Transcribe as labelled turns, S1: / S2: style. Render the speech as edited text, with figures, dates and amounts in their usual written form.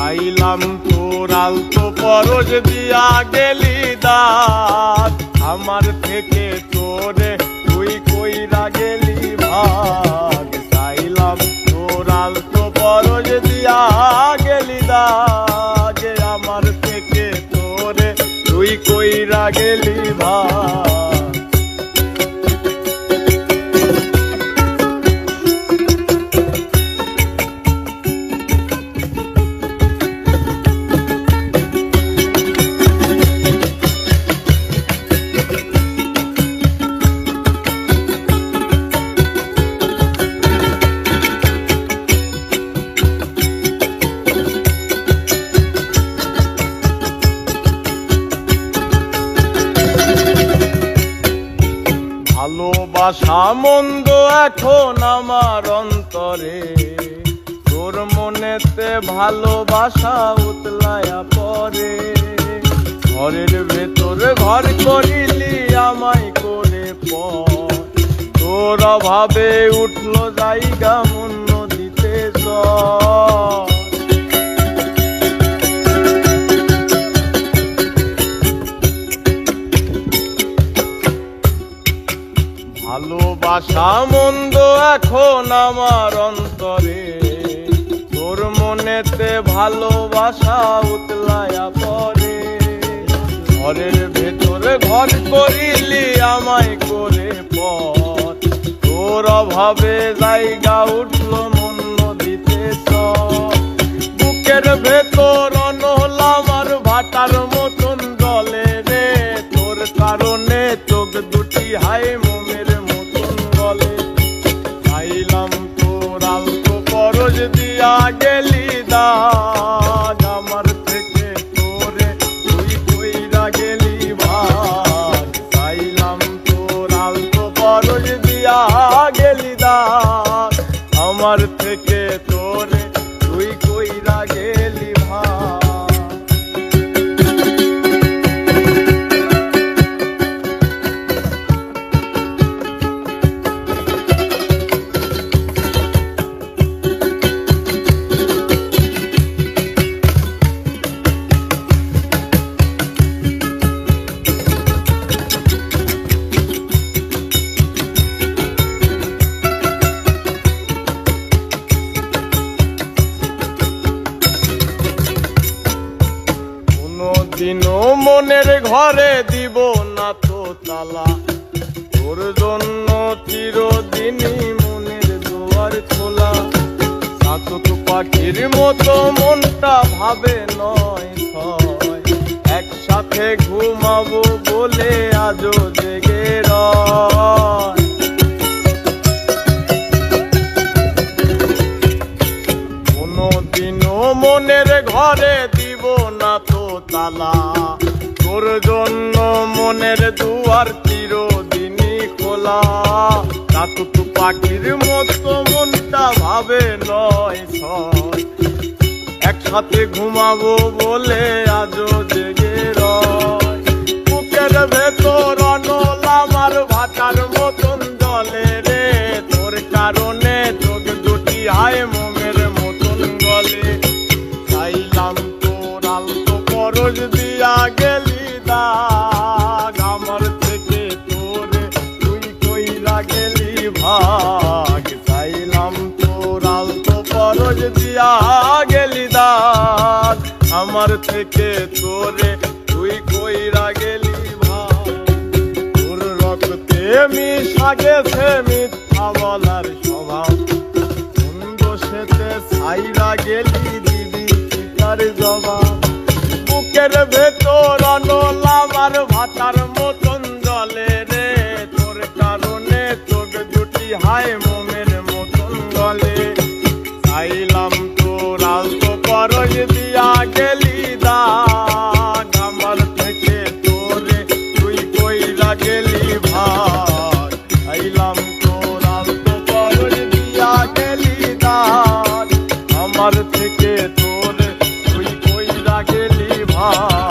S1: চাইলাম তোর আলতো পরশ দিয়া গেলি দাঁত, আমার থেকে তোরে তুই কইরা গেলি ভাগ। চাইলাম তোর আলতো পরশ দিয়া গেলি দাঁত, আমার থেকে তোরে তুই কইরা গেলি ভাগ। ভালোবাসা মন্দ এখন আমার অন্তরে, তোর মনেতে ভালোবাসা উতলায়া পরে। ঘরের ভেতর ঘর করিলি আমায় করে পর, তোর অভাবে উঠলো জায়গা মন নদীতে চর। ভালোবাসা মন্দ এখন আমার অন্তরে, তোর মনেতে ভালোবাসা উতলায়া পরে। ঘরের ভেতরে ঘর করিলি আমায় করে পর, তোর অভাবে জায়গা উঠলো মন নদীতে চর। বুকের ভেতর অনল আমার ভাটার মতন জলে রে, তোর কারণে চোখ দুটি হায় মোমের মতন গলে। চাইলাম তোর আলতো পরশ দিয়া গেলি দাগ, আমার থেকে তোরে তুই কইরা গেলি ভাগ। চাইলাম তোর আলতো পরশ দিয়া গেলি দাগ, আমার থেকে তোরে তুই কইরা গেলি ভাগ। দিনও মনের ঘরে দিব না তো তালা, তোর জন্য চিরদিনই মনের দুয়ার খোলা। চাতক পাখির মতো মনটা ভাবে নয় ছয়, একসাথে ঘুমাবো বলে আজও জেগে রয়। কোনদিনও মনের ঘরে দিব না তো তালা, তোর জন্য মনের দুয়ার চিরদিনই খোলা। চাতক পাখির মতো মনটা ভাবে নয় ছয়, একসাথে ঘুমাবো বলে আজও জেগে রয়। বুকের ভেতর অনল আমার ভাটার মতন জলে রে, তোর কারণে চোখ দুটি হায় মোমের মতন গলে। চাইলাম তোর আলতো পরশ দিয়া গেলি দাগ, আমার থেকে তোরে তুই কইরা গেলি ভাগ। চাইলাম তোর আলতো পরশ দিয়া গেলি দাগ, আমার থেকে তোরে তুই কইরা গেলি ভাগ। তোর রক্তে মিশা গেছে মিথ্যা বলার স্বভাব, কোন দোষেতে ছাইরা গেলি দিদি তার জবাব। বুকের ভেতর অনল আমার ভাটার মতন জলে রে, তোর কারণে চোখ দুটি হায় মোমের মতন গলে। চাইলাম তোর আলতো পরশ দিয়া গেলি দাগ, আমার থেকে তোরে তুই কইরা গেলি ভাগ। চাইলাম তোর আলতো পরশ দিয়া গেলি দাগ, আমার থেকে তোরে তুই কইরা গেলি ভাগ।